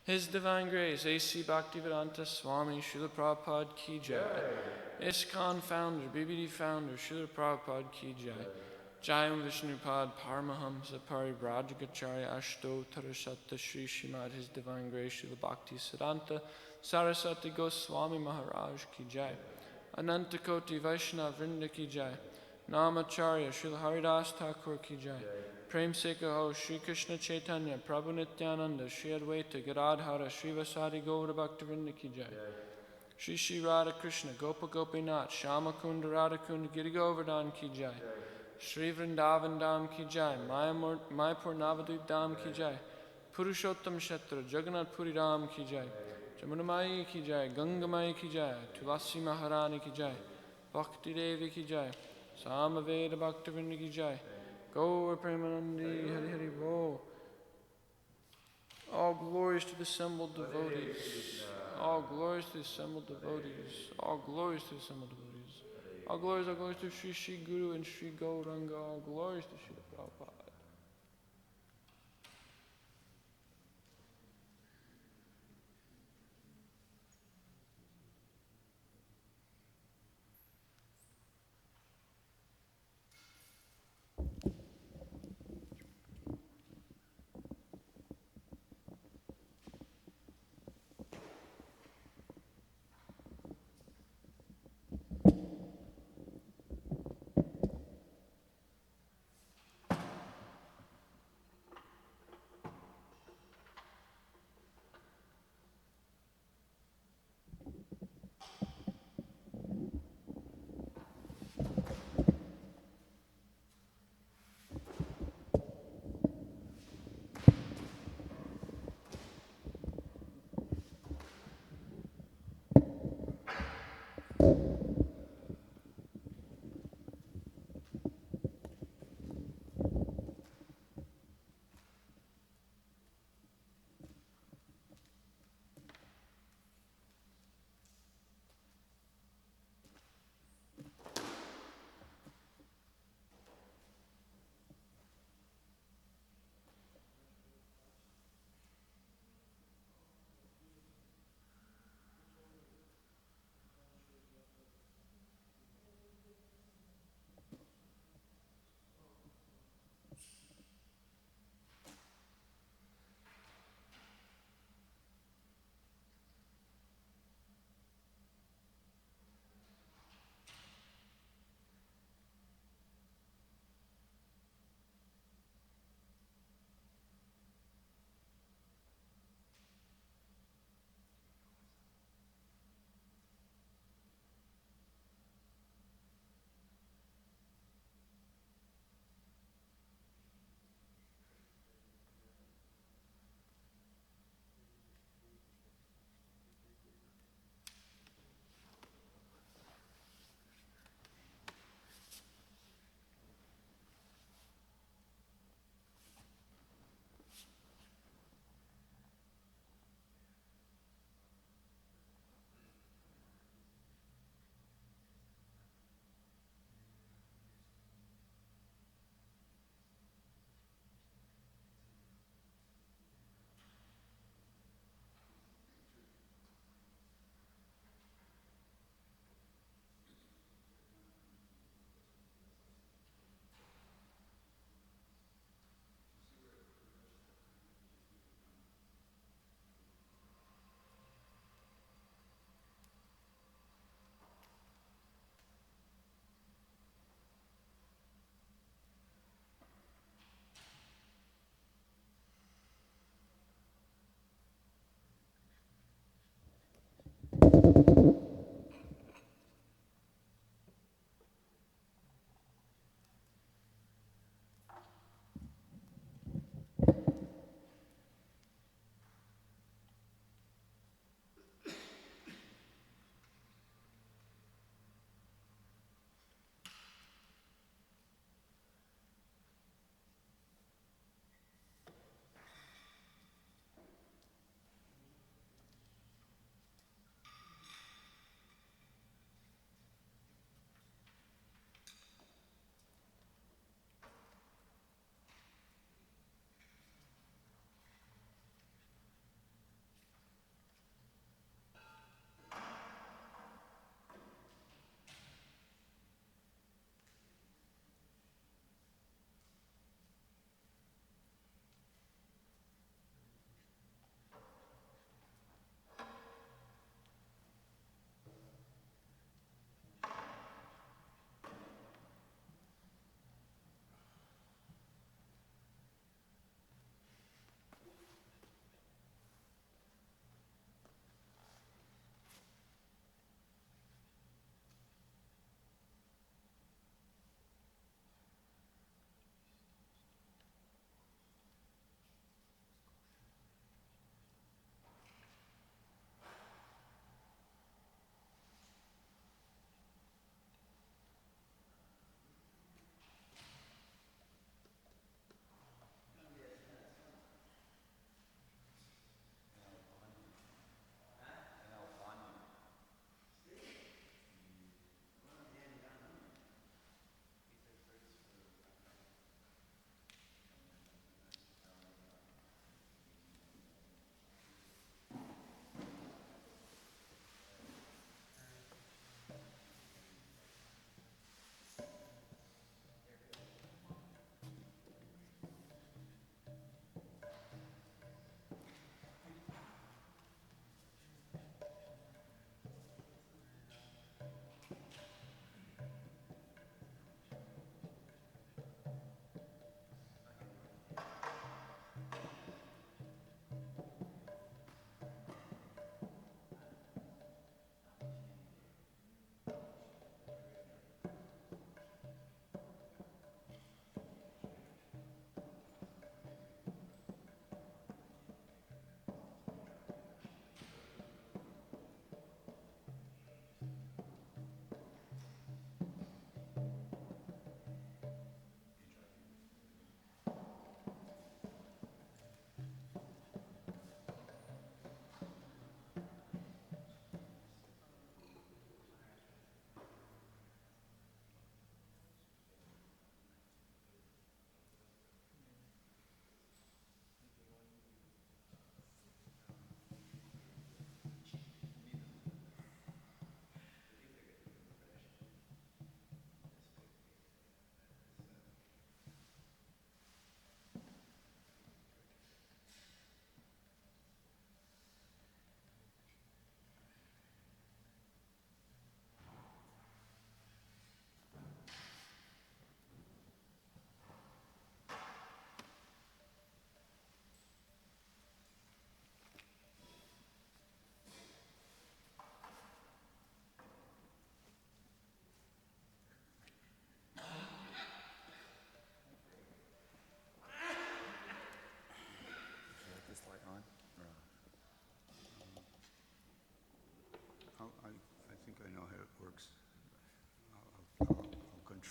His Divine Grace, A.C. Bhaktivedanta Swami Srila Prabhupada Ki Jai. Iskcon founder, BBD founder, Srila Prabhupada Ki Jai. Jayam Vishnupad Paramahamsa Parivrajagacharya Ashto Tarashatta Shri Shrimad His Divine Grace Srila Bhakti Siddhanta Saraswati Goswami Maharaj Ki Jai. Ananta Koti Vaishnava Vrinda Ki Jai. Namacharya Srila Haridas Thakur Ki Jai. Prem Sekaho Shri Krishna Chaitanya Prabhu Nityananda Shri Advaita Gadadhara Shri Vasadi Gaura Bhaktivinoda Ki Jai. Shri Shri Radha Krishna Gopa Gopinath Shama Kunda Radha Kunda Giri Govardhan Ki Jai. Shri Vrindavan Dham Ki Jai. Mayapur Navadvip Dham Ki Jai. Purushottam Shatra Jagannath Puri Ram Ki Jai. Jamunamai Ki Jai. Gangamai Ki Jai. Tulasi Maharani Ki Jai. Bhakti Devi Ki Jai. Samaveda Bhaktivinoda Ki Jai. Gaur Premanandi Hari Hari Bo. All glories to the assembled devotees. All glories to the assembled devotees. All glories to the assembled devotees. All glories to Sri Sri Guru and Sri Gauranga. All glories to Sri Prabhupada.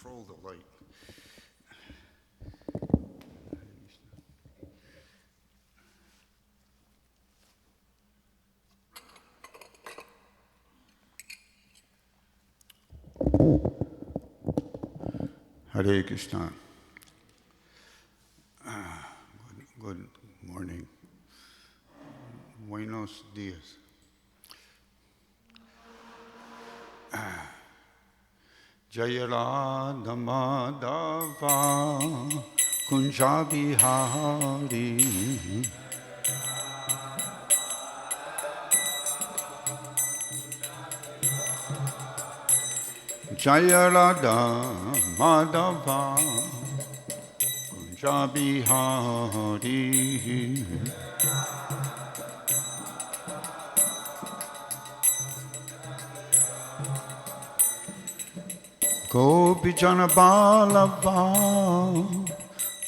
control the light. Hare Krishna. Good morning. Buenos dias. Jaya Radha Madhava Kunja Bihari Jaya Radha Madhava Kunja Bihari Gopi Jana Balava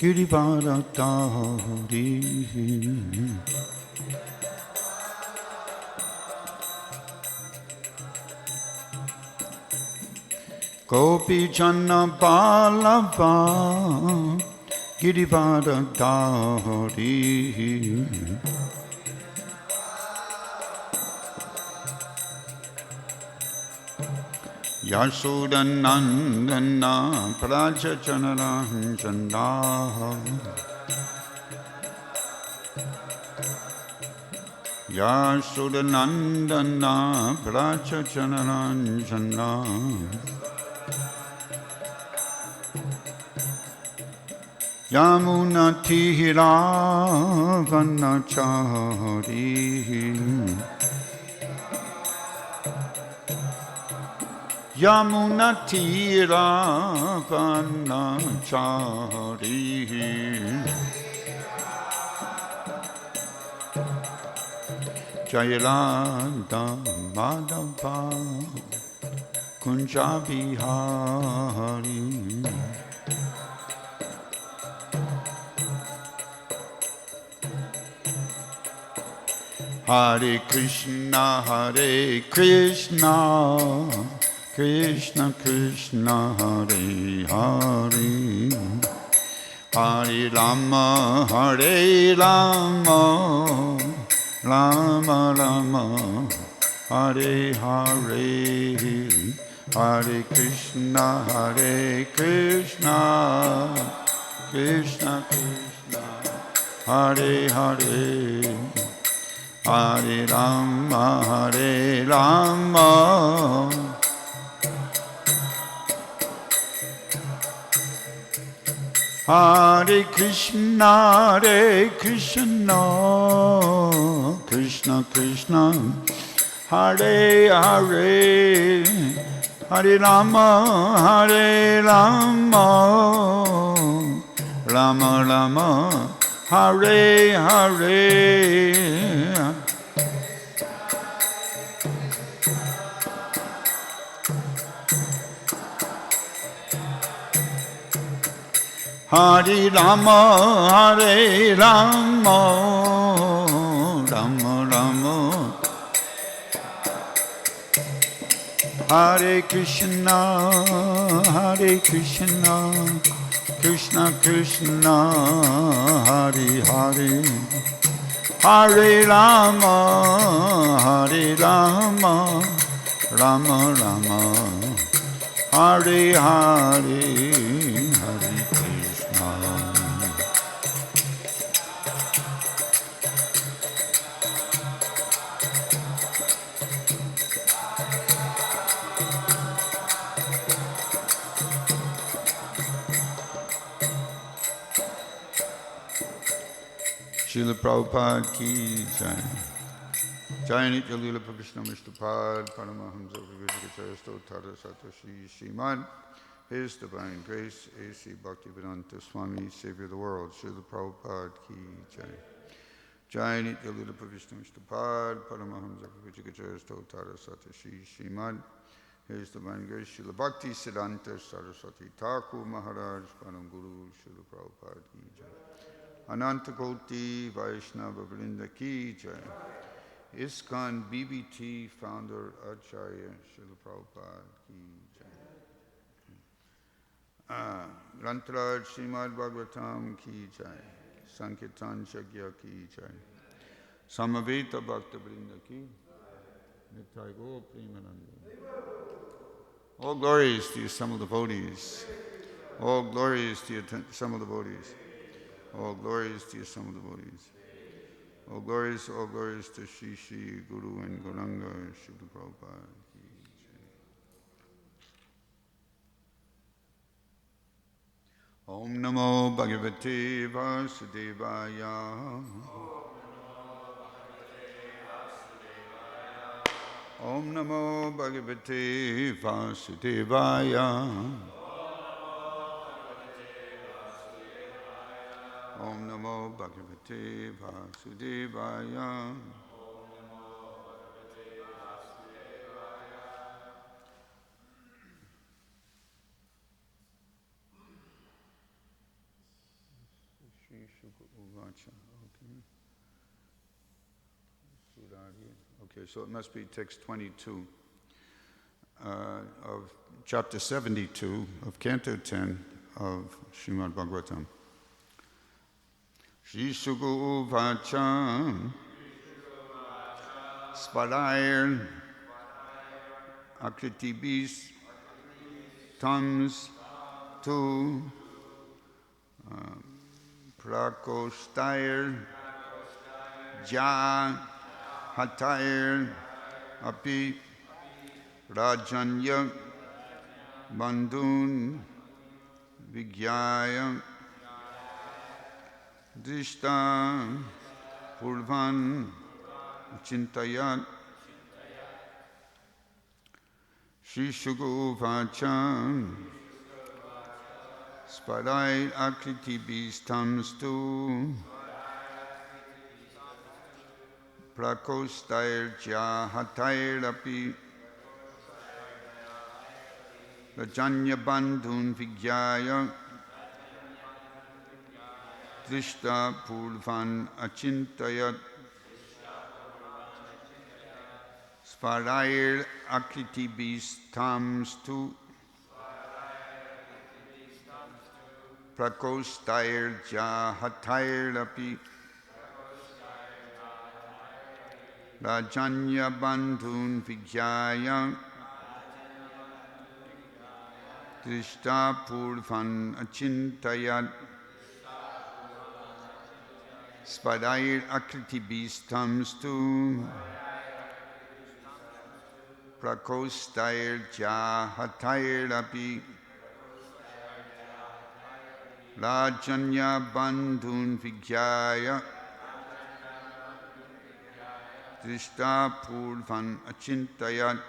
Girivardhari Gopi Jana Balava Girivardhari Yashodanandana Prajachanaranjana Yashodanandana Prajachanaranjana Yamunatihira Vanachari Yamunatira Vanachari Jayalanda Madhava Kunja Bihari Hare Krishna Krishna Krishna Hare Hare Hare Rama Rama Rama Hare Hare Hare Krishna Krishna Krishna Hare Hare Hare Rama Hare Krishna Krishna Krishna Hare Hare Hare Rama Rama Rama Hare Hare Hare Rama Rama Rama Hare Krishna Krishna Krishna Hare Hare Hare Rama Rama Rama Hare Hare Hare Krishna Srila Prabhupada ki jai. Jai Nitya Lila Prabhupada Mishtapad Paramahamsa Vivekacharisto Tata Satoshi Srimad. His Divine Grace A.C. Bhaktivedanta Swami Savior of the World. Srila Prabhupada ki jai. Jai Nitya Lila Prabhupada Mishtapad Paramahamsa Vivekacharisto Tata Satoshi Srimad. His Divine Grace Srila Bhakti Siddhanta Saraswati Thakur Maharaj Param Guru Srila Prabhupada ki jai. Ananta Koti Vaishnava Vrinda ki jai. Iskcon BBT founder Acharya Srila Prabhupada ki jai. Grantaraj Srimad Bhagavatam ki jai, Sankirtan Shagya ki jai, Samaveta Bhakta Vrinda ki, Nittai Gaur Premananda. All glories to you, some of the devotees. All glories to you, some of the devotees. All glories to you, some of the devotees. All glories to Shri Shri Guru and Gauranga, Srila Prabhupada. Om Namo Bhagavate Vasudevaya. Om Namo Bhagavate Vasudevaya. Om Namo Bhagavate Vasudevaya. Okay, so it must be text 22 of chapter 72 of Canto 10 of Srimad Bhagavatam. Shri Sukha Uvacha Spadair Akritibis Tams Tu Prakostair Ja Hatair Api Rajanya Bandhun Vigyaya Drishta Purvan Chintayat Shri Sukha Uvacha Spadai Akritibis Tamstu Prakostair Jahatair Api Rajanya Bandhun Vigyaya Drishta Purvan Achintayat Spadair Akritibis Tamstu Prakostair Jahatair Api Rajanya Bandhun Vigyaya Drishta Purvan Achintayat Spadair Akritibis Tamstu Prakostair Jahatair Api Rajanya Bandhun Vigyaya Drishta Purvan Achintayat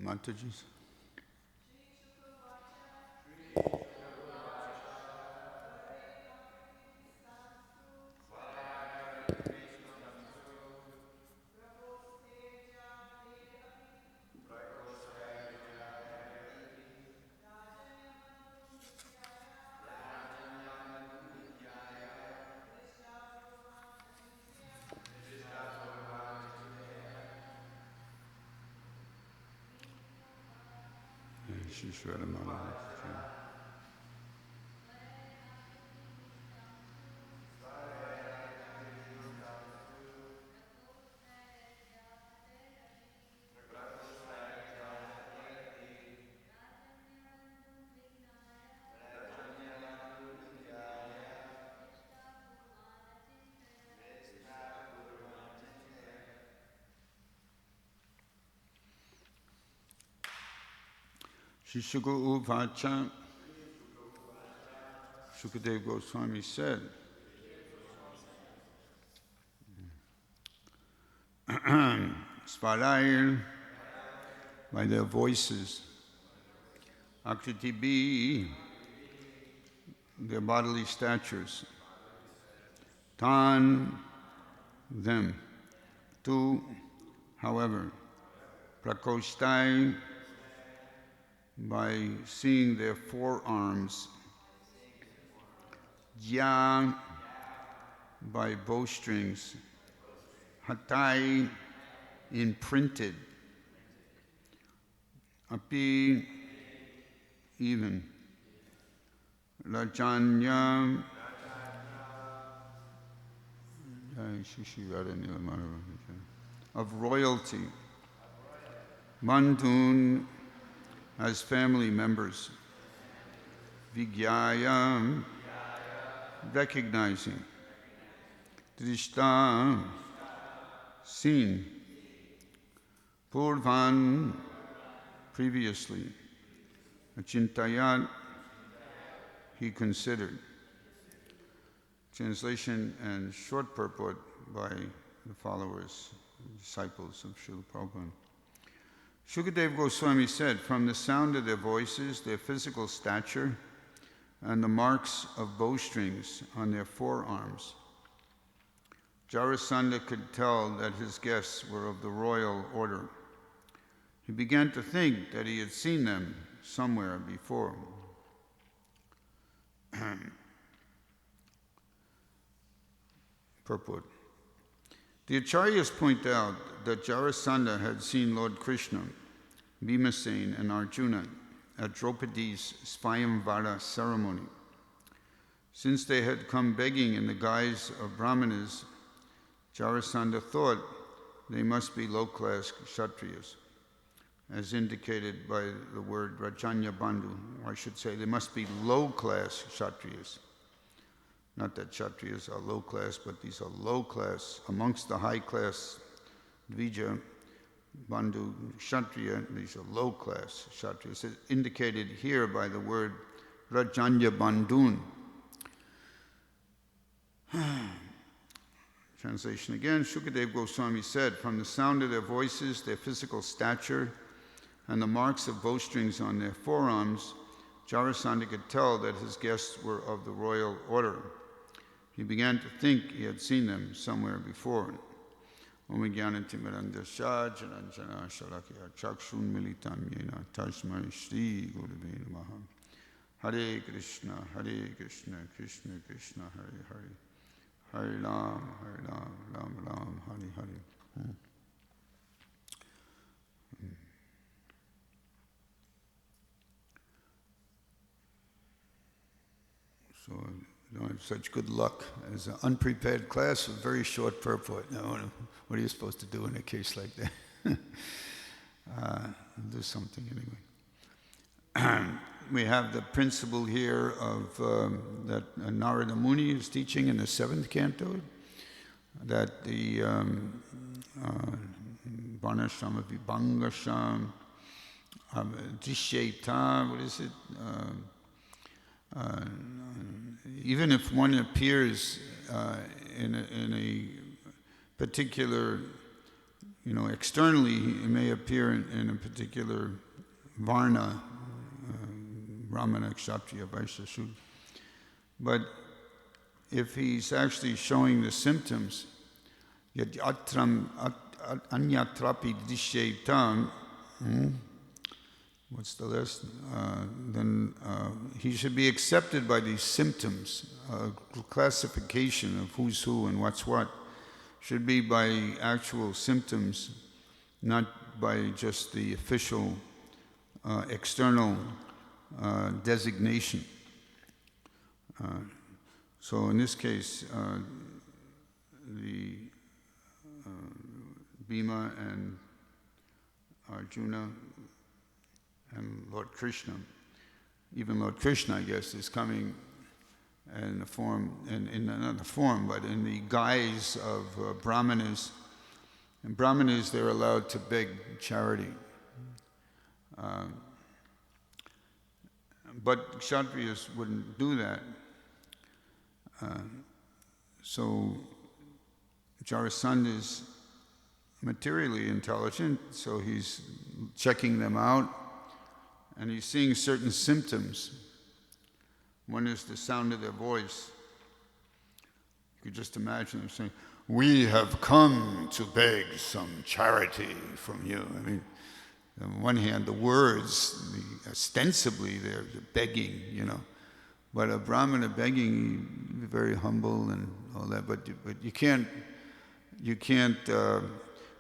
Mataji's. She's read them all. Shishuka Uvacha, Shukadeva Goswami said, Svarayil, by their voices, Akriti B, their bodily statures, Tan, them, Tu, however, Prakostai, by seeing their forearms, Jya, by bowstrings, Hatai, imprinted, Api, even, Rajanya, of royalty, Bandhun, as family members, Vigyaya, recognizing, Drishta, seen, Purvan, previously, Achintayat, he considered. Translation and short purport by the followers, disciples of Srila Prabhupada. Shukadeva Goswami said, from the sound of their voices, their physical stature, and the marks of bowstrings on their forearms, Jarasandha could tell that his guests were of the royal order. He began to think that he had seen them somewhere before. Purport. The Acharyas point out that Jarasandha had seen Lord Krishna, Bhimasena, and Arjuna at Draupadi's Svayamvara ceremony. Since they had come begging in the guise of Brahmanas, Jarasandha thought they must be low-class Kshatriyas, as indicated by the word Rajanya Bandhu. Or I should say, they must be low-class Kshatriyas. Not that Kshatriyas are low class, but these are low class. Amongst the high class Dvija, Bandhu, Kshatriya, these are low class Kshatriyas. It's indicated here by the word Rajanya Bandhun. Translation again, Shukadeva Goswami said, from the sound of their voices, their physical stature, and the marks of bowstrings on their forearms, Jarasandha could tell that his guests were of the royal order. He began to think he had seen them somewhere before. Om Jnanatimirandasya Jaranjana Shalakya Chakshun Militam Yena Tasmai Shri Gurave Namaha. Hare Krishna, Krishna Krishna, Hare Hare. Hare Ram, Ram Ram, Hare Hare. So I don't have such good luck as an unprepared class with very short purport. Now, what are you supposed to do in a case like that? Do something anyway. We have the principle here of that Narada Muni is teaching in the 7th canto, that the Varnashrama Vibhangasham, Drishyeta, what is it? Even if one appears in a particular, externally, he may appear in a particular varna, Brahmana, Kshatriya, Vaishya, Shudra. But if he's actually showing the symptoms, yat atram anyatrapi dishyetam, what's the list? Then he should be accepted by these symptoms. Classification of who's who and what's what should be by actual symptoms, not by just the official external designation. So in this case, the Bhima and Arjuna and Lord Krishna, even Lord Krishna, I guess, is coming in the form, not the form, but in the guise of Brahmanas. And Brahmanas, they're allowed to beg charity. But Kshatriyas wouldn't do that. So Jarasandha is materially intelligent, so he's checking them out, and he's seeing certain symptoms. One is the sound of their voice. You could just imagine them saying, "We have come to beg some charity from you." I mean, on one hand, the words, ostensibly they're begging, but a Brahmana begging, very humble and all that, but you can't,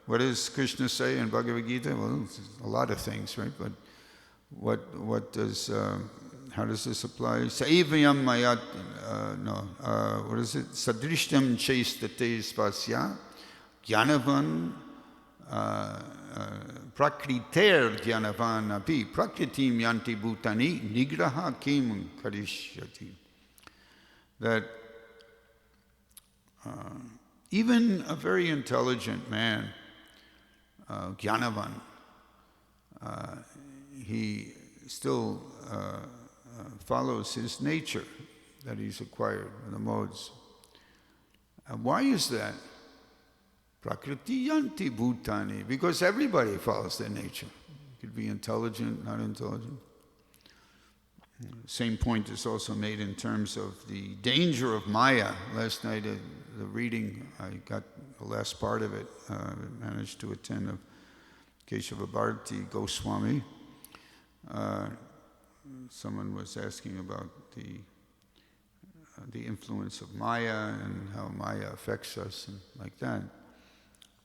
what does Krishna say in Bhagavad Gita? Well, a lot of things, right? But how does this apply? Saivayam mayat, what is it? Sadrishtam chaistate spasya, jnanavan, prakriter jnanavan api, prakritim yanti bhutani, nigraha kim karishyati. That even a very intelligent man, Jnanavan, he still follows his nature that he's acquired, the modes. Why is that? Prakriti yanti bhutani, because everybody follows their nature. You could be intelligent, not intelligent. Same point is also made in terms of the danger of Maya. Last night, the reading, I got the last part of it. Managed to attend of Keshava Bharati Goswami. Someone was asking about the influence of Maya and how Maya affects us and like that.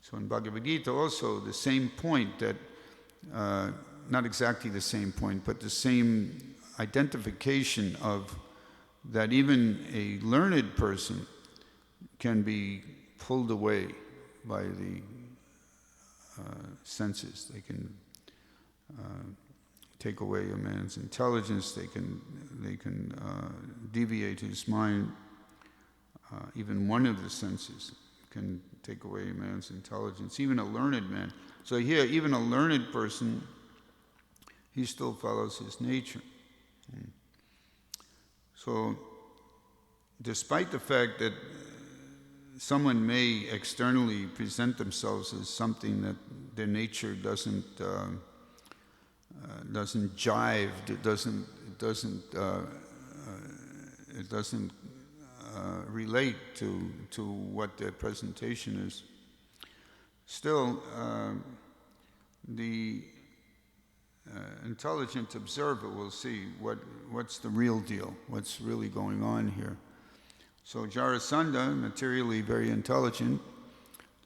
So in Bhagavad Gita also the same point that, not exactly the same point, but the same identification of that even a learned person can be pulled away by the senses. They can take away a man's intelligence. They can deviate his mind. Even one of the senses can take away a man's intelligence. Even a learned man. So here, even a learned person, he still follows his nature. So, despite the fact that someone may externally present themselves as something that their nature doesn't jive, it doesn't relate to what their presentation is. Still, the intelligent observer will see what's the real deal, what's really going on here. So Jarasandha, materially very intelligent,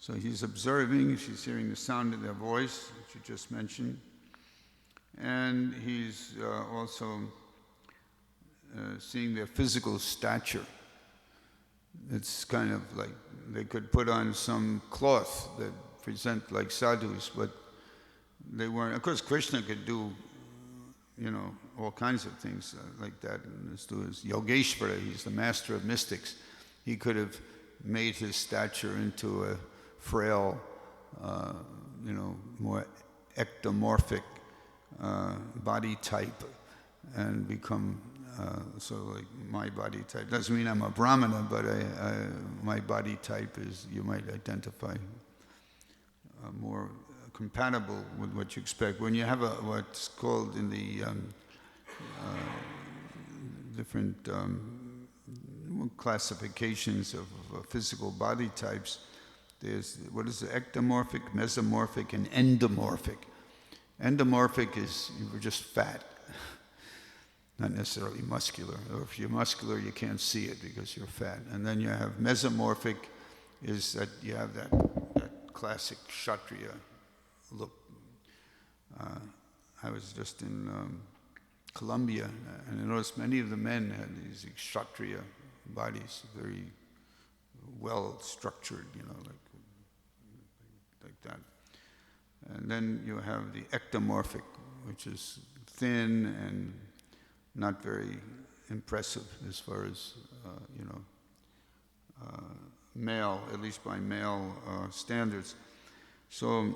so he's observing, she's hearing the sound of their voice, which you just mentioned, and he's also seeing their physical stature. It's kind of like they could put on some cloth that present like sadhus, but they weren't. Of course, Krishna could do, all kinds of things like that. And this is Yogeshvara. He's the master of mystics. He could have made his stature into a frail, more ectomorphic body type, and become like my body type. Doesn't mean I'm a Brahmana, but my body type is, you might identify, more compatible with what you expect. When you have what's called in the different classifications of physical body types, there's what is it, ectomorphic, mesomorphic, and endomorphic. Endomorphic is you were just fat, not necessarily muscular. Or if you're muscular, you can't see it because you're fat. And then you have mesomorphic, is that you have that classic Kshatriya look. I was just in Colombia, and I noticed many of the men had these Kshatriya bodies, very well structured, like that. And then you have the ectomorphic, which is thin and not very impressive as far as male, at least by male standards. So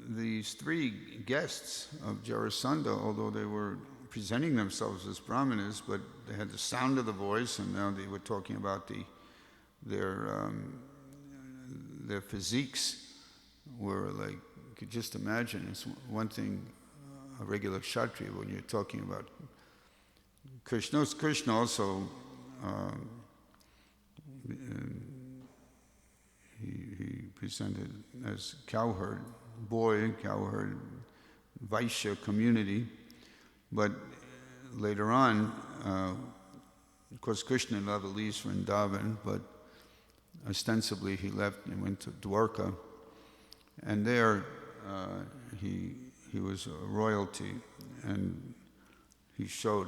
these three guests of Jarasandha, although they were presenting themselves as brahmanas, but they had the sound of the voice, and now they were talking about their physiques were like, you could just imagine. It's one thing, a regular kshatriya, when you're talking about Krishna. Krishna also, he presented as cowherd, Vaishya community, but later on, of course, Krishna never leaves Vrindavan, but ostensibly he left and went to Dwarka, and there he was a royalty, and he showed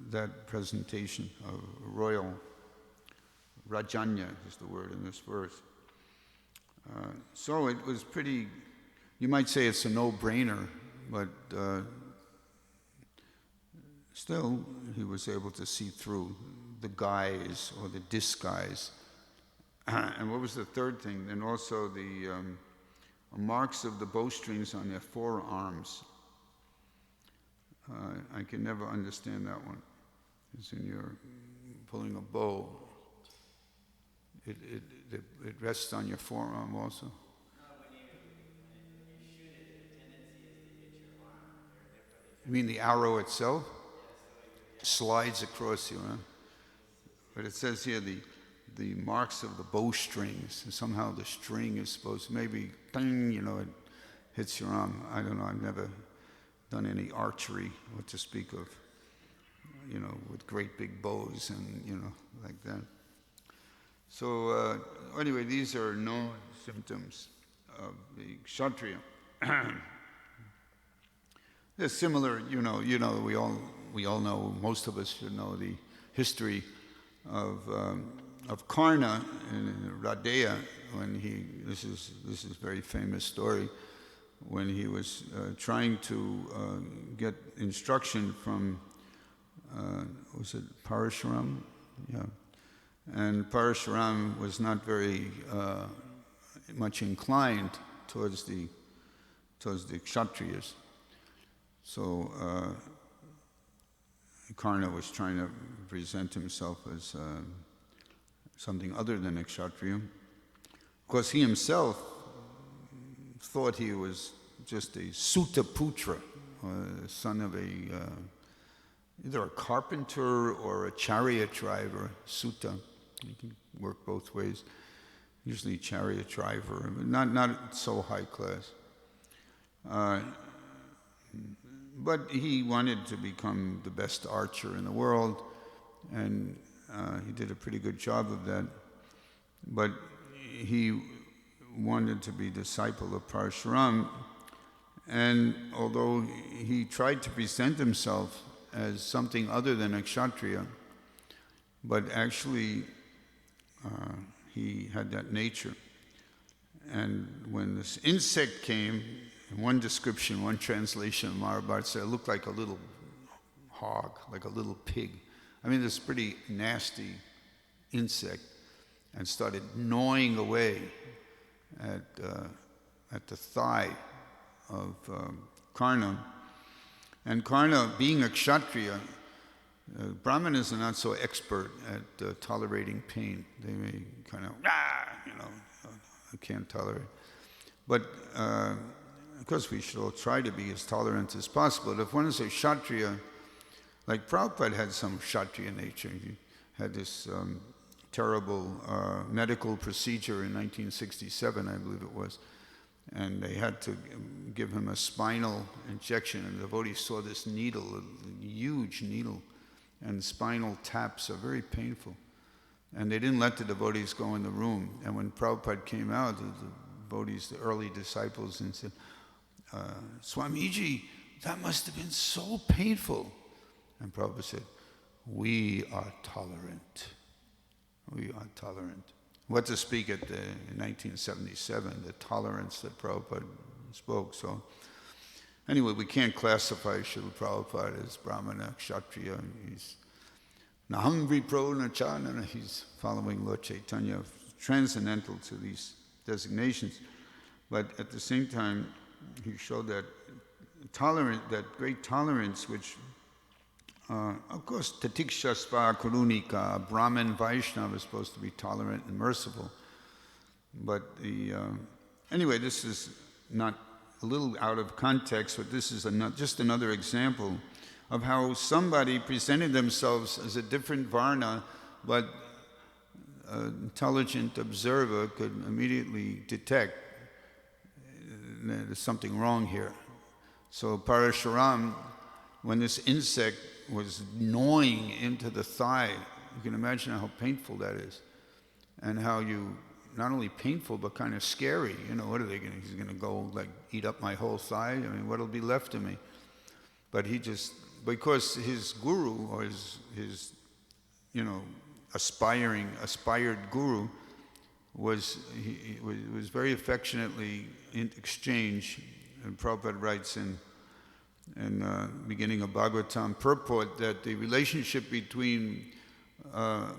that presentation of royal Rajanya is the word in this verse. So it was pretty, you might say it's a no-brainer, but still he was able to see through the guise or the disguise. And what was the third thing? And also the marks of the bowstrings on their forearms. I can never understand that one. It's when you're pulling a bow. It rests on your forearm also. No, when you shoot it, the tendency is to hit your arm. You mean the arrow itself? Slides across you, huh? But it says here the marks of the bowstrings, and somehow the string is supposed to, maybe, ding, it hits your arm. I don't know, I've never done any archery, what to speak of, with great big bows and, like that. So anyway, these are known symptoms of the kshatriya. They're similar, we all know, most of us should know the history of Karna in Radeya, when this is a very famous story, when he was trying to get instruction from, was it Parashuram? Yeah. And Parashuram was not very much inclined towards the Kshatriyas. So Karna was trying to present himself as something other than a Kshatriya. Of course, he himself thought he was just a Sutaputra, son of either a carpenter or a chariot driver, Suta. You can work both ways. Usually chariot driver, but not so high class. But he wanted to become the best archer in the world, and he did a pretty good job of that. But he wanted to be disciple of Parashuram, and although he tried to present himself as something other than a kshatriya, but actually he had that nature. And when this insect came, in one description, one translation of Mahabharata said it looked like a little hog, like a little pig. I mean, this pretty nasty insect, and started gnawing away at the thigh of Karna. And Karna, being a kshatriya, Brahmanas are not so expert at tolerating pain. They may kind of, can't tolerate. But of course, we should all try to be as tolerant as possible. But if one is a kshatriya, like Prabhupada had some kshatriya nature. He had this terrible medical procedure in 1967, I believe it was. And they had to give him a spinal injection, and the devotee saw this needle, a huge needle, and spinal taps are very painful. And they didn't let the devotees go in the room. And when Prabhupada came out, the devotees, the early disciples, and said, Swamiji, that must have been so painful. And Prabhupada said, we are tolerant. We are tolerant. What to speak at in 1977, the tolerance that Prabhupada spoke. So anyway, we can't classify Srila Prabhupada as Brahmana, Kshatriya. He's Naham Vipro Nachanana. He's following Lord Chaitanya, transcendental to these designations. But at the same time, he showed that great tolerance which Of course, Tatikshasva Kurunika, Brahmin Vaishnava is supposed to be tolerant and merciful. But anyway, this is not a little out of context, but this is just another example of how somebody presented themselves as a different varna, but an intelligent observer could immediately detect there's something wrong here. So Parashuram, when this insect was gnawing into the thigh, you can imagine how painful that is, and how not only painful but kind of scary. What are they going to? He's going to go like eat up my whole thigh. I mean, what'll be left of me? But he just, because his guru or his aspired guru was very affectionately in exchange. And Prabhupada writes in beginning of Bhagavatam purport that the relationship between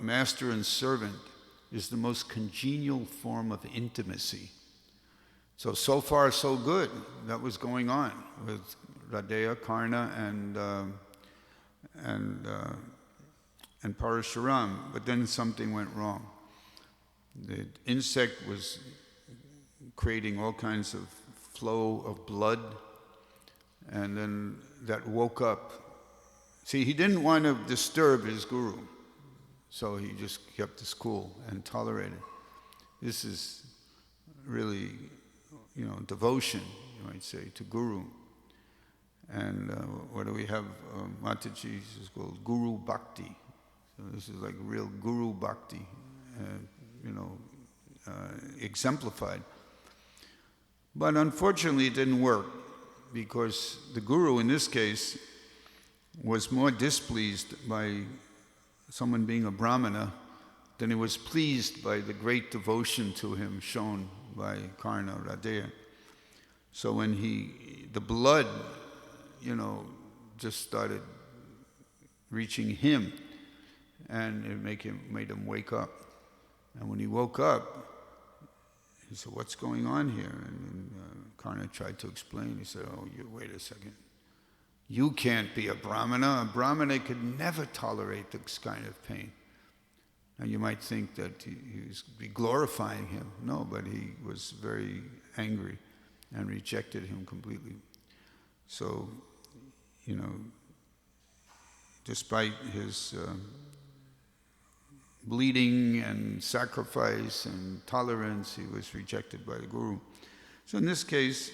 master and servant is the most congenial form of intimacy. So far so good. That was going on with Radeya, Karna, and Parashuram. But then something went wrong. The insect was creating all kinds of flow of blood, and then that woke up. See, he didn't want to disturb his guru, so he just kept his cool and tolerated. This is really, devotion, you might say, to guru. And what do we have? Mataji is called Guru Bhakti. So this is like real Guru Bhakti, exemplified. But unfortunately it didn't work, because the guru in this case was more displeased by someone being a brahmana than he was pleased by the great devotion to him shown by Karna Radeya. So when the blood, just started reaching him, and it made him wake up. And when he woke up, he said, "What's going on here?" And Karna tried to explain. He said, wait a second. You can't be a brahmana. A brahmana could never tolerate this kind of pain. Now you might think that he was glorifying him. No, but he was very angry and rejected him completely. So, despite his bleeding and sacrifice and tolerance, he was rejected by the guru. So in this case,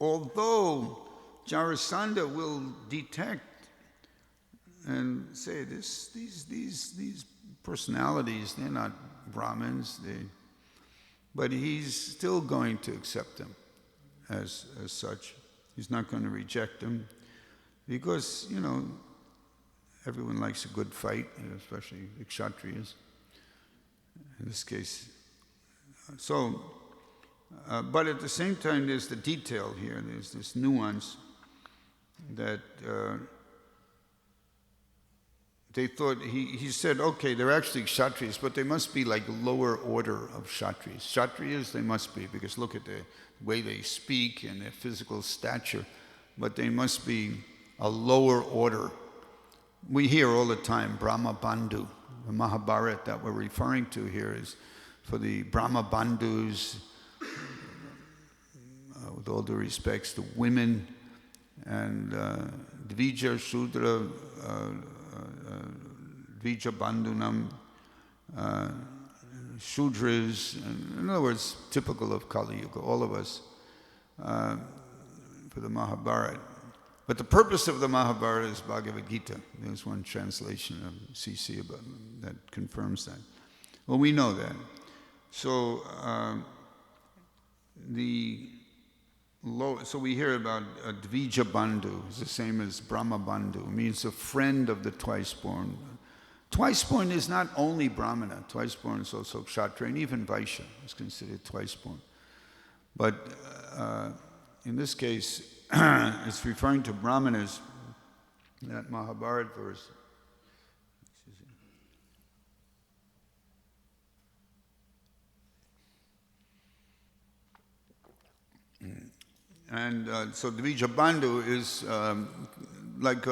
although Jarasandha will detect and say these personalities, they're not Brahmins, but he's still going to accept them as such. He's not going to reject them, because everyone likes a good fight, especially the Kshatriyas in this case. So, but at the same time, there's the detail here. There's this nuance that they thought, he said, okay, they're actually Kshatriyas, but they must be like lower order of Kshatriyas. Kshatriyas they must be, because look at the way they speak and their physical stature, but they must be a lower order. We hear all the time Brahma Bandhu. The Mahabharata that we're referring to here is for the Brahma Bandhus, with all due respects to women, and Dvija Shudra, Dvija Bandhunam, Shudras, in other words, typical of Kali Yuga, all of us, for the Mahabharata. But the purpose of the Mahabharata is Bhagavad Gita. There's one translation of CC that confirms that. Well, we know that. So so we hear about Dvija Bandhu. It's the same as Brahma Bandhu. It means a friend of the twice-born. Twice-born is not only Brahmana. Twice-born is also Kshatriya, and even Vaishya is considered twice-born. But in this case, it's referring to Brahmanas, that Mahabharata verse. And so Dvija Bandhu is like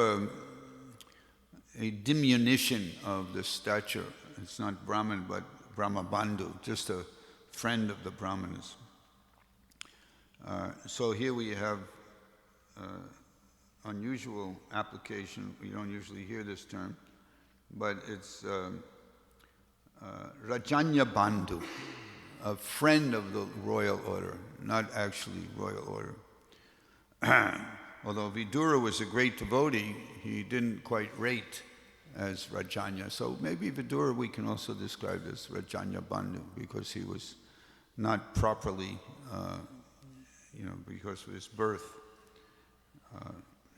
a diminution of the stature. It's not Brahman, but Brahmabandhu, just a friend of the Brahmanas. So here we have unusual application. We don't usually hear this term, but it's Rajanya Bandhu, a friend of the royal order, not actually royal order. Although Vidura was a great devotee, he didn't quite rate as Rajanya. So maybe Vidura we can also describe as Rajanya Bandhu, because he was not properly, because of his birth.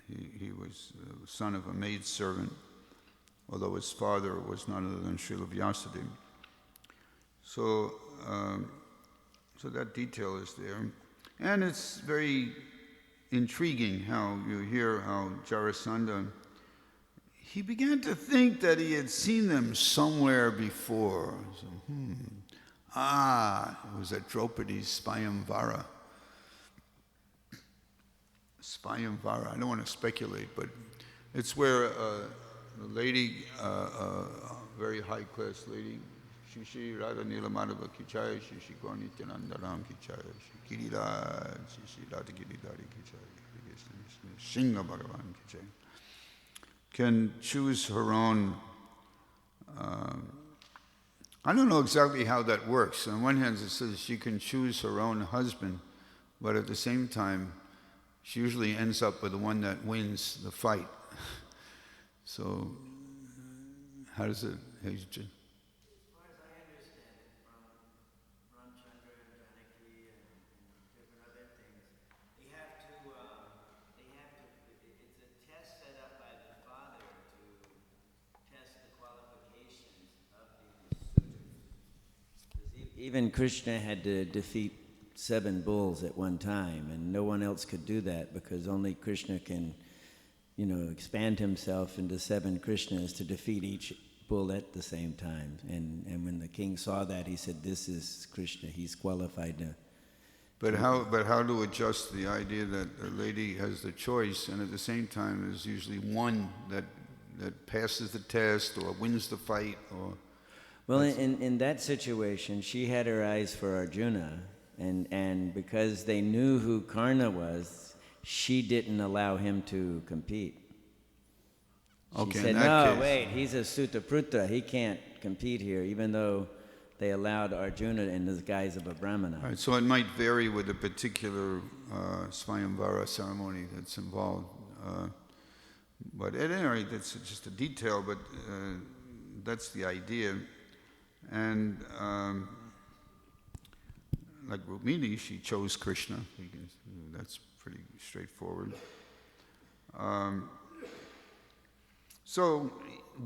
He was the son of a maidservant, although his father was none other than Srila Vyasadeva. So that detail is there. And it's very intriguing how you hear how Jarasandha, he began to think that he had seen them somewhere before. So, it was at Draupadi's Svayamvara. Svayamvara, I don't want to speculate, but it's where a lady, a very high-class lady, Shishi Radha Nilamadava Kichaya, Shishi Gornityanandaram Kichaya, Shikirira, Shishi Radha Giridhari Kichaya, Shinga Bhagavan Kichaya, can choose her own. I don't know exactly how that works. On one hand, it says she can choose her own husband, but at the same time, she usually ends up with the one that wins the fight. So, how does it? As far as I understand it, from Ramchandra and Janaki and different other things, it's a test set up by the father to test the qualifications of these suitors. Even Krishna had to defeat 7 bulls at one time, and no one else could do that because only Krishna can, expand himself into 7 Krishnas to defeat each bull at the same time. And when the king saw that, he said, "This is Krishna. He's qualified to." But how to adjust the idea that a lady has the choice, and at the same time there's usually one that passes the test or wins the fight, or. Well, in that situation, she had her eyes for Arjuna. And because they knew who Karna was, she didn't allow him to compete. She said, "No, wait, he's a Sutaputra. He can't compete here," even though they allowed Arjuna in the guise of a Brahmana. Right, so it might vary with the particular Svayamvara ceremony that's involved. But at any rate, that's just a detail, but that's the idea. And like Rukmini, she chose Krishna. That's pretty straightforward. So,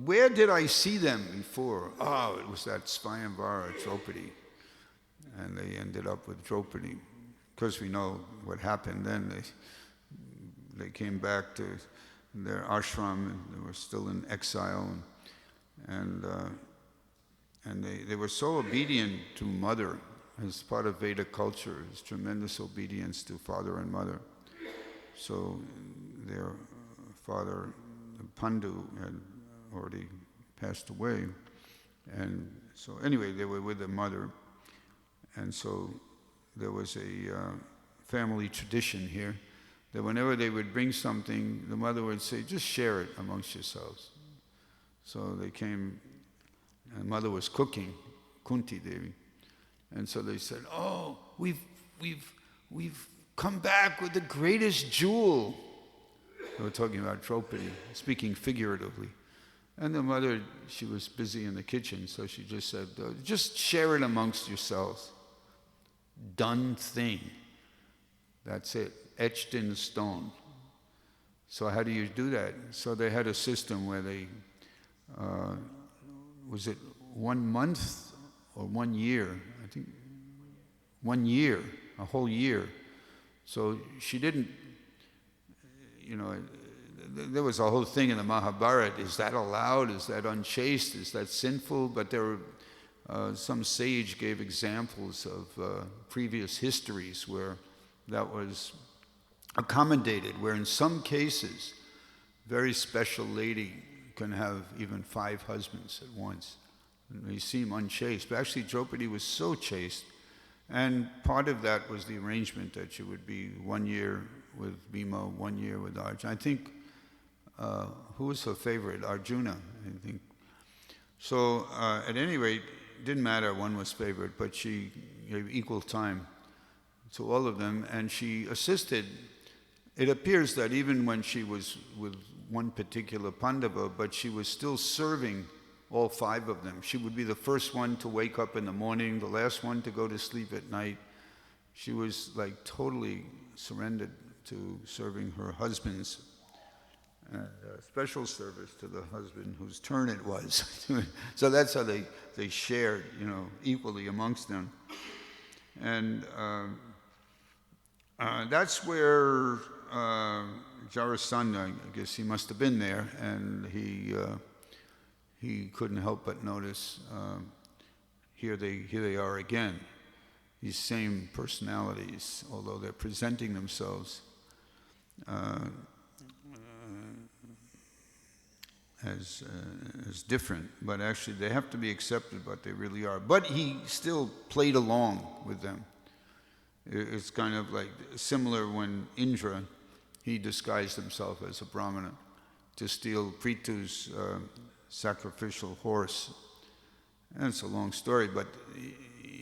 where did I see them before? Oh, it was that Svayamvara, Draupadi. And they ended up with Draupadi. Because we know what happened then. They came back to their ashram, and they were still in exile. And they were so obedient to mother. As part of Vedic culture, is tremendous obedience to father and mother. So their father, Pandu, had already passed away. And so anyway, they were with their mother. And so there was a family tradition here that whenever they would bring something, the mother would say, "Just share it amongst yourselves." So they came, and mother was cooking, Kunti Devi. And so they said, "Oh, we've come back with the greatest jewel." They were talking about Draupadi, speaking figuratively. And the mother, she was busy in the kitchen, so she just said, "Just share it amongst yourselves." Done thing. That's it. Etched in stone. So how do you do that? So they had a system where they, was it 1 month or 1 year? I think 1 year, a whole year. So she didn't, there was a whole thing in the Mahabharata, is that allowed, is that unchaste, is that sinful? But there were, some sage gave examples of previous histories where that was accommodated, where in some cases, very special lady can have even 5 husbands at once. And they seem unchaste, but actually Draupadi was so chaste, and part of that was the arrangement that she would be 1 year with Bhima, 1 year with Arjuna. I think, who was her favorite? Arjuna, I think. So at any rate, it didn't matter one was favorite, but she gave equal time to all of them, and she assisted. It appears that even when she was with one particular Pandava, but she was still serving all 5 of them. She would be the first one to wake up in the morning, the last one to go to sleep at night. She was like totally surrendered to serving her husbands. Special service to the husband whose turn it was. So that's how they shared, equally amongst them. And that's where Jarasandha, I guess he must have been there, and he couldn't help but notice, here they are again, these same personalities, although they're presenting themselves as different, but actually they have to be accepted what they really are. But he still played along with them. It's kind of like similar when Indra, he disguised himself as a Brahmana to steal Prithu's sacrificial horse. And it's a long story, but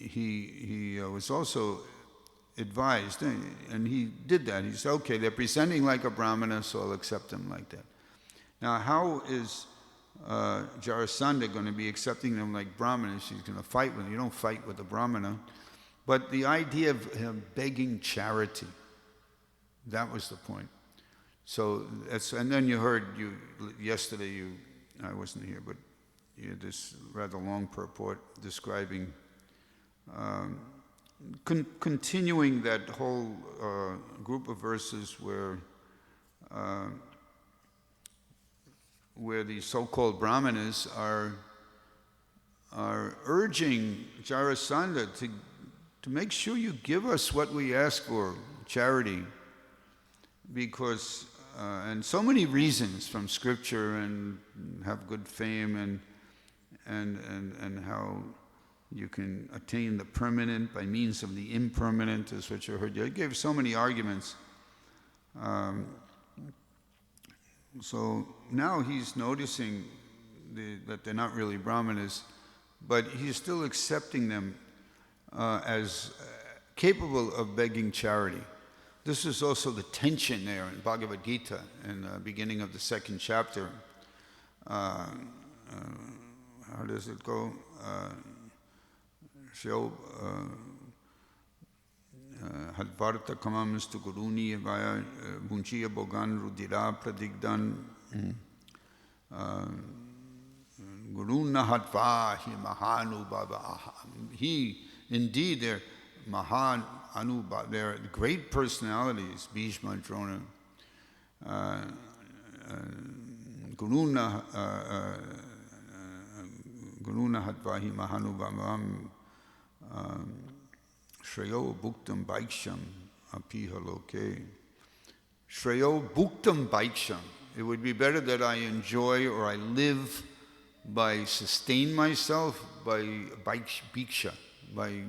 he was also advised, and he did that. He said, okay, they're presenting like a Brahmana, so I'll accept them like that. Now, how is Jarasandha going to be accepting them like Brahmanas? He's going to fight with them. You don't fight with a Brahmana. But the idea of him begging charity, that was the point. So, and then you heard, yesterday, I wasn't here, but you had this rather long purport describing, continuing that whole group of verses where the so-called Brahmanas are urging Jarasandha to make sure you give us what we ask for, charity, because and so many reasons from scripture, and have good fame, and how you can attain the permanent by means of the impermanent, is what you heard. He gave so many arguments. So now he's noticing that they're not really Brahmanas, but he's still accepting them as capable of begging charity. This is also the tension there in Bhagavad Gita, in the beginning of the 2nd chapter. How does it go? Hadvarta kamams tu guruni vaya bunchiya bogan rudira pradigdan guruna hatva hi mahanubhava. He, indeed, they're mahan anubhava, they're great personalities, Bhishma, Drona, guruna hatva hi mahanubhavam Shreyo bhuktam bhaiksham apiha loke. Shreyo bhuktam bhaiksham. It would be better that I enjoy or I live by sustain myself by bhiksha, by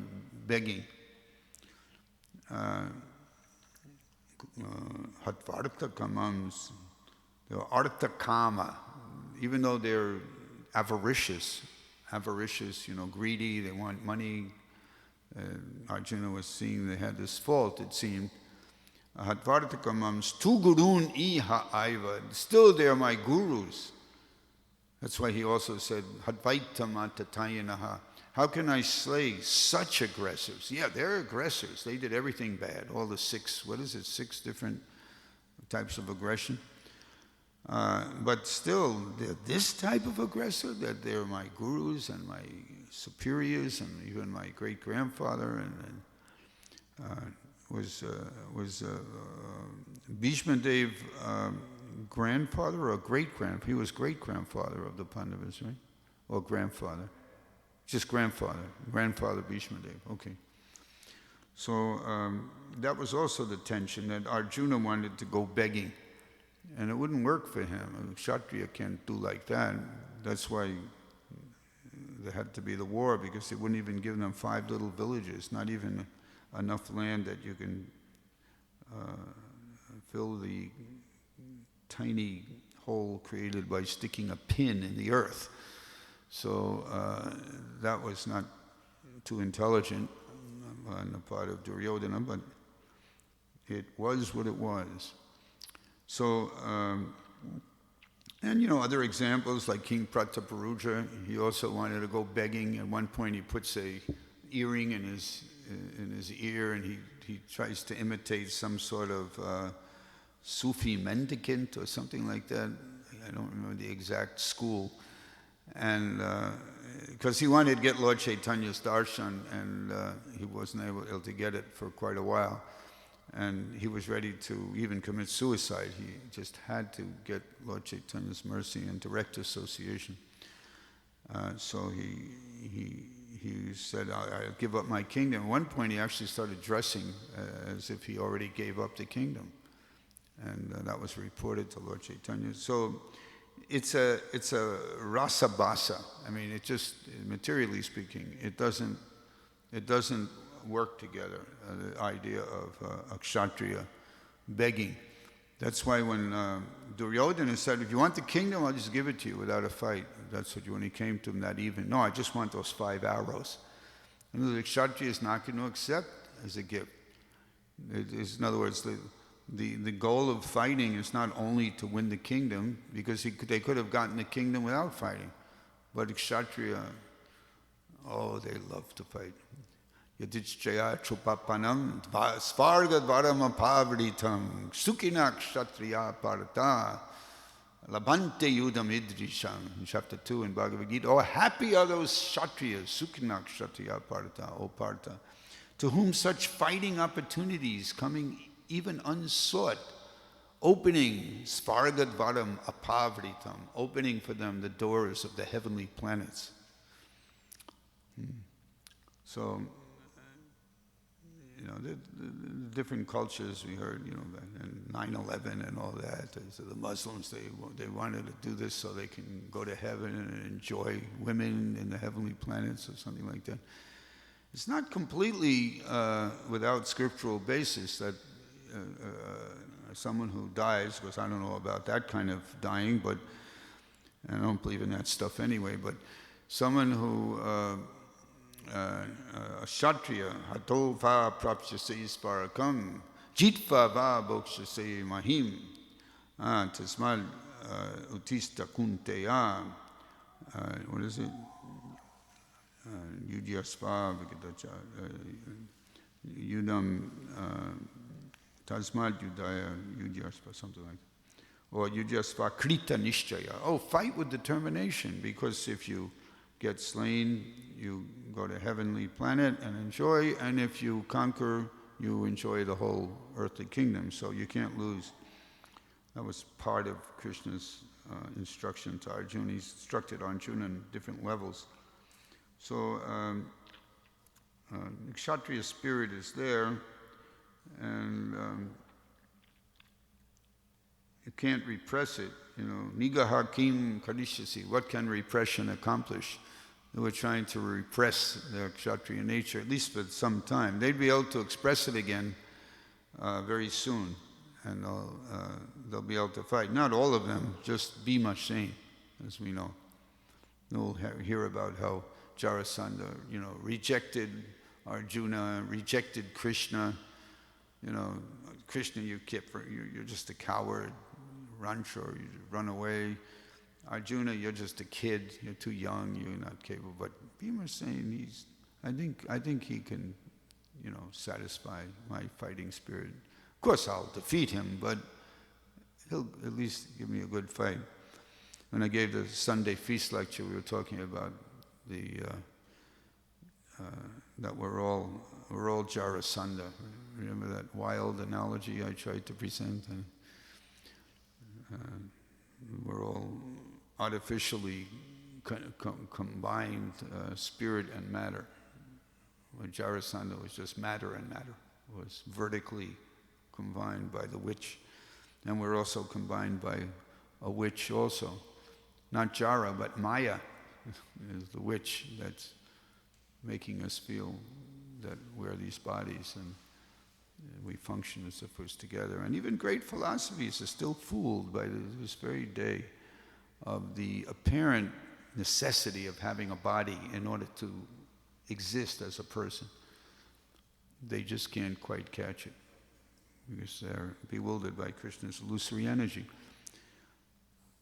begging. Hatvartha kamams. They're artha kama. Even though they're avaricious, greedy, they want money. Arjuna was seeing they had this fault, it seemed. Hatvartakamams tu gurun iha aiva. Still they're my gurus. That's why he also said, Hadvaitamatattayanaha. How can I slay such aggressors? Yeah, they're aggressors. They did everything bad. All the 6 different types of aggression. But still, they're this type of aggressor, that they're my gurus and my superiors, and even my great-grandfather, and was Bhishma Dev grandfather or great-grandfather? He was great-grandfather of the Pandavas, right? Or grandfather? Just grandfather Bhishma Dev, okay. So that was also the tension, that Arjuna wanted to go begging. And it wouldn't work for him. A Kshatriya can't do like that. That's why there had to be the war, because they wouldn't even give them 5 little villages, not even enough land that you can fill the tiny hole created by sticking a pin in the earth. So that was not too intelligent on the part of Duryodhana, but it was what it was. So, and other examples like King Prataparuja, he also wanted to go begging. At one point he puts a earring in his ear, and he tries to imitate some sort of Sufi mendicant or something like that. I don't remember the exact school. And because he wanted to get Lord Chaitanya's darshan, and he wasn't able to get it for quite a while. And he was ready to even commit suicide. He just had to get Lord Chaitanya's mercy and direct association. So he said, I'll give up my kingdom. At one point he actually started dressing as if he already gave up the kingdom. And that was reported to Lord Chaitanya. So it's a rasa basa. I mean, it just, materially speaking, it doesn't work together, the idea of a kshatriya begging. That's why when Duryodhana said, if you want the kingdom, I'll just give it to you without a fight. That's what, when he came to him that evening. No, I just want those 5 arrows. And the kshatriya is not going to accept as a gift. It is, in other words, the goal of fighting is not only to win the kingdom, because they could have gotten the kingdom without fighting. But kshatriya, oh, they love to fight. Yadicchaya chupapanam svargadvaram apavritam sukina kshatriya parata labante yudam idrisham. In chapter 2 in Bhagavad Gita, oh, happy are those kshatriyas, sukina kshatriya parata, O Partha, to whom such fighting opportunities coming even unsought, opening svargadvaram apavritam, opening for them the doors of the heavenly planets. So, the different cultures we heard, and 9/11 and all that. So the Muslims, they wanted to do this so they can go to heaven and enjoy women in the heavenly planets or something like that. It's not completely without scriptural basis that someone who dies, because I don't know about that kind of dying, but I don't believe in that stuff anyway, but someone who kshatriya hato va prapsyase sparakam jitva va bokshase mahim tasmal utista kunteya what is it? Yudyasva yudam tasmal yudaya yudyasva, something like that. Or yudyasva krita nishchaya. Oh, fight with determination, because if you get slain, you go to heavenly planet and enjoy, and if you conquer, you enjoy the whole earthly kingdom, so you can't lose. That was part of Krishna's instruction to Arjuna. He instructed Arjuna on different levels. So the kshatriya spirit is there, and you can't repress it. Nigaha kim kadishyasi, what can repression accomplish? They were trying to repress their kshatriya nature, at least for some time. They'd be able to express it again very soon, and they'll be able to fight. Not all of them, just Bhima Singh, as we know. We'll hear about how Jarasandha, rejected Arjuna, rejected Krishna. Krishna, you're just a coward. Run away. Arjuna, you're just a kid, you're too young, you're not capable. But Bhima is saying I think he can, satisfy my fighting spirit. Of course I'll defeat him, but he'll at least give me a good fight. When I gave the Sunday feast lecture, we were talking about that we're all Jarasandha. Remember that wild analogy I tried to present? We're all artificially combined spirit and matter. Where Jarasandha was just matter and matter, was vertically combined by the witch. And we're also combined by a witch also. Not Jara, but Maya is the witch that's making us feel that we're these bodies and we function as if we're together. And even great philosophies are still fooled by this very day of the apparent necessity of having a body in order to exist as a person. They just can't quite catch it because they're bewildered by Krishna's illusory energy.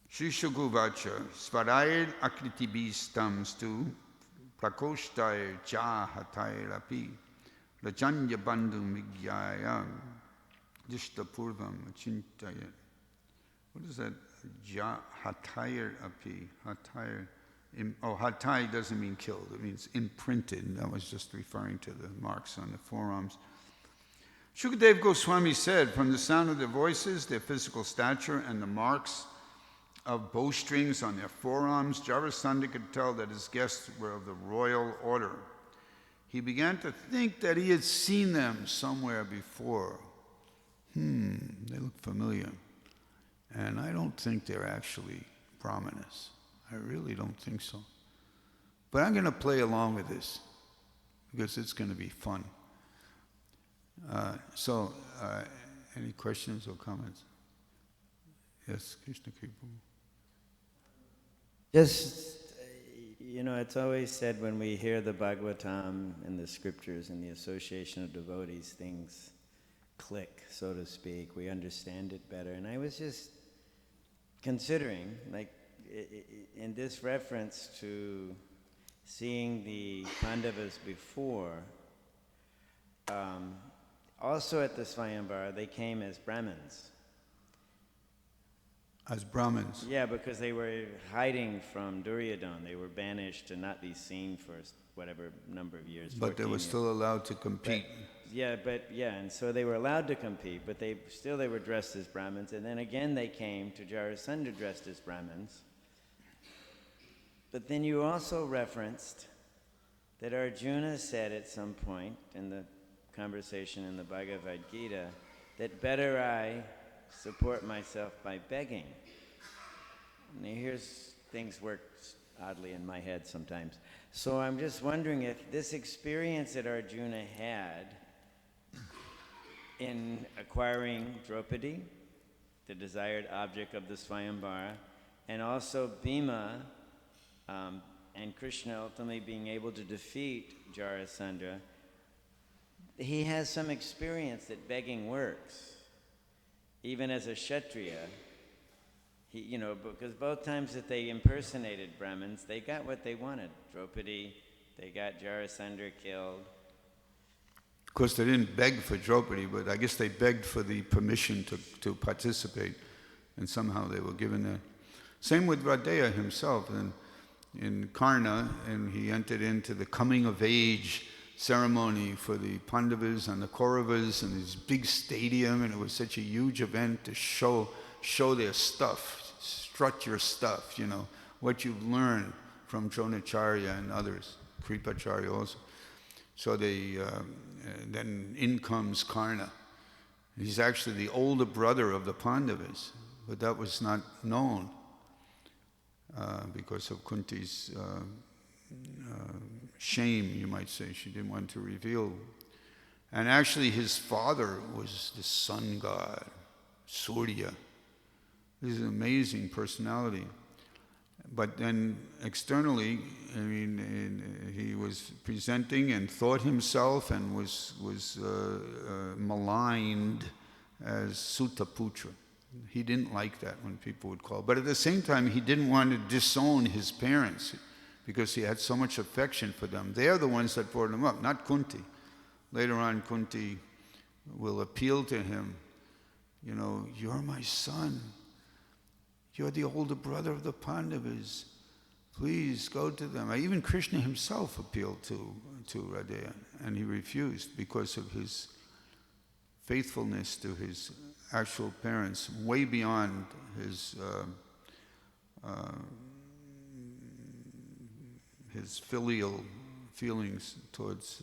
Shri Shukuvacha Svarair Akritibhistam stu Prakoshtair Jahatair api Rajanya Bandhum Vigyayam Dishtapurvam Chintayat. What is that? Jahatair api. Hatair. Hatai doesn't mean killed, it means imprinted. That was just referring to the marks on the forearms. Shukadeva Goswami said, from the sound of their voices, their physical stature, and the marks of bowstrings on their forearms, Jarasandha could tell that his guests were of the royal order. He began to think that he had seen them somewhere before. They look familiar. And I don't think they're actually Brahmanas. I really don't think so. But I'm going to play along with this because it's going to be fun. Any questions or comments? Yes, Krishna Kripa. Just, it's always said when we hear the Bhagavatam and the scriptures and the association of devotees, things click, so to speak. We understand it better. And I was just considering, in this reference to seeing the Pandavas before, also at the Swayamvara, they came as Brahmins. As Brahmins? Yeah, because they were hiding from Duryodhana. They were banished to not be seen for whatever number of years. But they were still allowed to compete. And so they were allowed to compete, but they were dressed as Brahmins. And then again they came to Jarasandha dressed as Brahmins. But then you also referenced that Arjuna said at some point in the conversation in the Bhagavad Gita that better I support myself by begging. And here's things work oddly in my head sometimes. So I'm just wondering if this experience that Arjuna had in acquiring Draupadi, the desired object of the Swayamvara, and also Bhima and Krishna ultimately being able to defeat Jarasandha, he has some experience that begging works. Even as a Kshatriya, because both times that they impersonated Brahmins, they got what they wanted. Draupadi, they got Jarasandha killed. Of course, they didn't beg for Draupadi, but I guess they begged for the permission to participate, and somehow they were given that. Same with Radeya himself, in Karna, and he entered into the coming of age ceremony for the Pandavas and the Kauravas in this big stadium, and it was such a huge event to show their stuff, strut your stuff, what you've learned from Dronacharya and others, Kripacharya also. So then in comes Karna. He's actually the older brother of the Pandavas, but that was not known because of Kunti's shame, you might say. She didn't want to reveal. And actually his father was the sun god, Surya. This is an amazing personality. But then externally, he was presenting and thought himself and was maligned as Sutaputra. He didn't like that when people would call. But at the same time, he didn't want to disown his parents because he had so much affection for them. They are the ones that brought him up, not Kunti. Later on, Kunti will appeal to him, you're my son. You're the older brother of the Pandavas. Please go to them. Even Krishna himself appealed to Radeya, and he refused because of his faithfulness to his actual parents, way beyond his filial feelings towards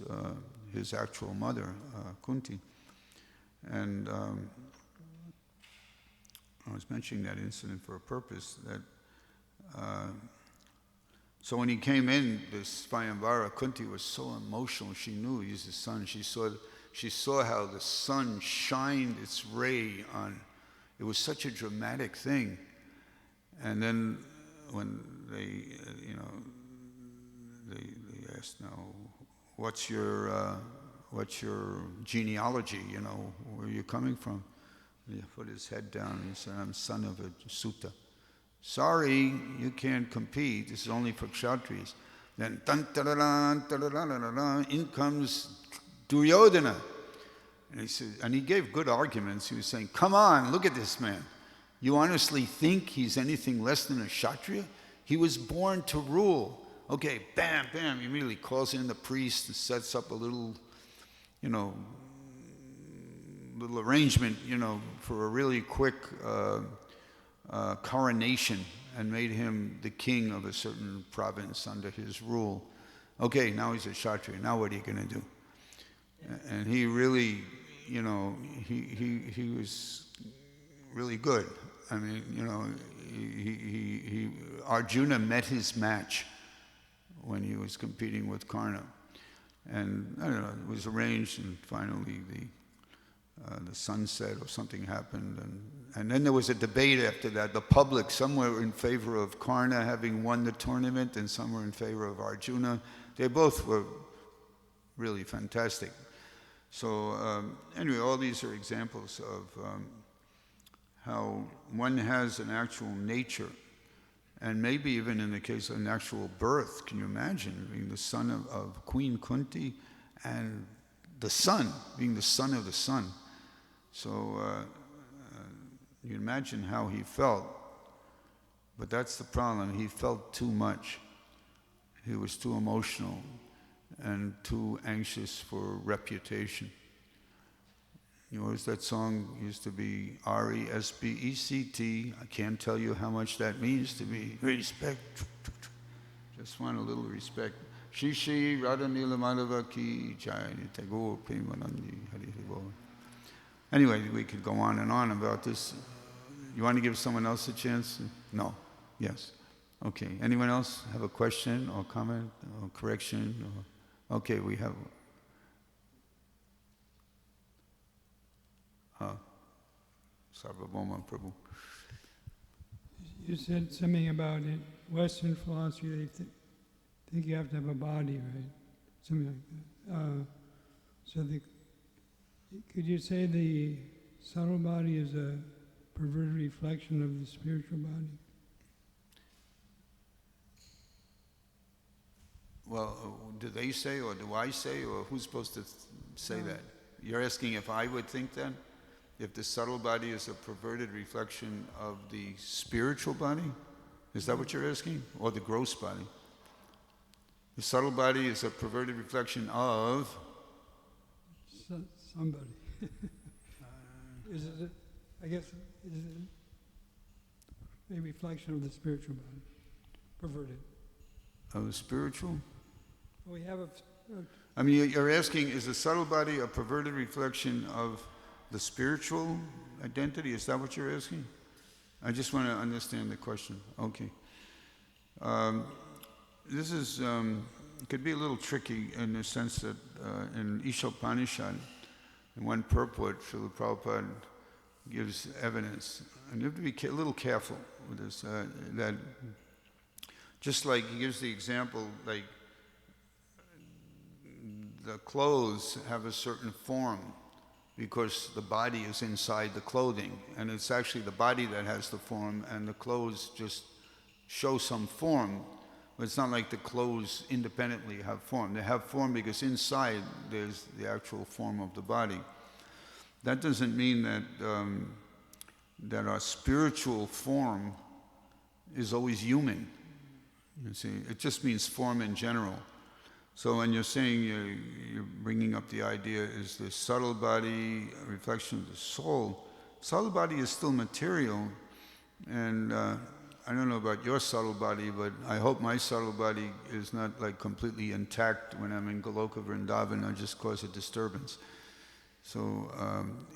his actual mother, Kunti. And I was mentioning that incident for a purpose. That so when he came in, this Swayamvara, Kunti was so emotional. She knew he was the son. She saw how the sun shined its ray on. It was such a dramatic thing. And then when they asked, "Now, what's your genealogy? Where are you coming from?" He put his head down and he said, "I'm son of a Sutta." "Sorry, you can't compete. This is only for Kshatriyas." Then in comes Duryodhana. And he said, and he gave good arguments. He was saying, "Come on, look at this man. You honestly think he's anything less than a Kshatriya? He was born to rule." Okay, bam, bam. He immediately calls in the priest and sets up a little arrangement, for a really quick coronation, and made him the king of a certain province under his rule. Okay, now he's a Kshatriya. Now what are you going to do? And he really, he was really good. I mean, Arjuna met his match when he was competing with Karna. And I don't know, it was arranged, and finally the sunset or something happened, and then there was a debate after that. The public, some were in favor of Karna having won the tournament, and some were in favor of Arjuna. They both were really fantastic. So anyway, all these are examples of how one has an actual nature, and maybe even in the case of an actual birth. Can you imagine being the son of Queen Kunti and the sun, being the son of the sun? So you imagine how he felt. But that's the problem. He felt too much. He was too emotional and too anxious for reputation. What was that song? It used to be R-E-S-P-E-C-T. I can't tell you how much that means to me. Respect. Just want a little respect. Shishi Radha Nila Madhava Ki Jai Tagore Premanandi Hari Hari. Anyway, we could go on and on about this. You want to give someone else a chance? No? Yes. Okay. Anyone else have a question or comment or correction? Okay, we have... Sarvabhauma Prabhu. You said something about in Western philosophy, they think you have to have a body, right? Something like that. Could you say the subtle body is a perverted reflection of the spiritual body? Well, do they say, or do I say, or who's supposed to say that? You're asking if I would think that? If the subtle body is a perverted reflection of the spiritual body? Is that what you're asking? Or the gross body? The subtle body is a perverted reflection of... Somebody. Is it a reflection of the spiritual body? Perverted. Of the spiritual? We have I mean, you're asking, is the subtle body a perverted reflection of the spiritual identity? Is that what you're asking? I just want to understand the question. Okay. This is, it could be a little tricky in the sense that in Ishopanishad, in one purport, Srila Prabhupada gives evidence. And you have to be a little careful with this, that just like he gives the example, like the clothes have a certain form because the body is inside the clothing, and it's actually the body that has the form, and the clothes just show some form. But it's not like the clothes independently have form. They have form because inside there's the actual form of the body. That doesn't mean that that our spiritual form is always human. You see, it just means form in general. So when you're saying you're bringing up the idea, is the subtle body a reflection of the soul? Subtle body is still material, and I don't know about your subtle body, but I hope my subtle body is not like completely intact when I'm in Goloka Vrindavan. I just cause a disturbance. So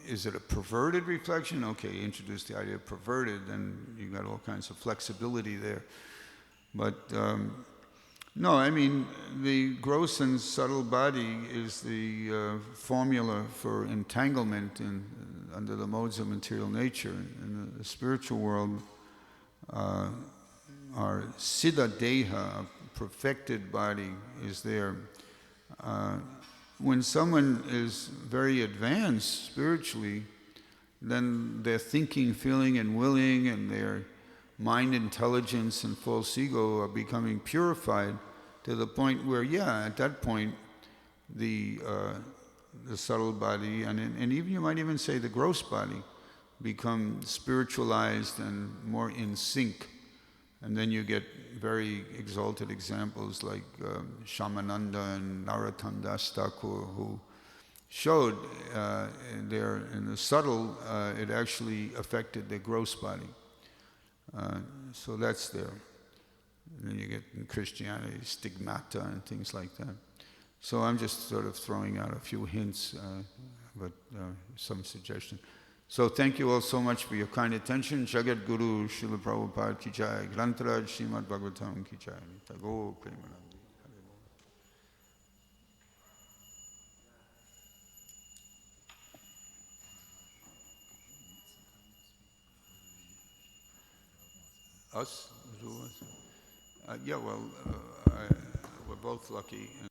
is it a perverted reflection? Okay, introduce the idea of perverted, then you got all kinds of flexibility there. But no, I mean, the gross and subtle body is the formula for entanglement under the modes of material nature. In the spiritual world, our siddha deha, a perfected body, is there. When someone is very advanced spiritually, then their thinking, feeling, and willing, and their mind intelligence and false ego are becoming purified to the point where, yeah, at that point, the subtle body, and even you might even say the gross body, become spiritualized and more in sync. And then you get very exalted examples like Shamananda and Narottam Thakur, who showed in the subtle, it actually affected the gross body. So that's there. And then you get in Christianity, stigmata and things like that. So I'm just sort of throwing out a few hints, but some suggestions. So thank you all so much for your kind attention. Jagat Guru Srila Prabhupada ki jai. Grantaraj Srimad Bhagavatam ki jai. Tagore Premanandi. Us? Yeah, well, we're both lucky.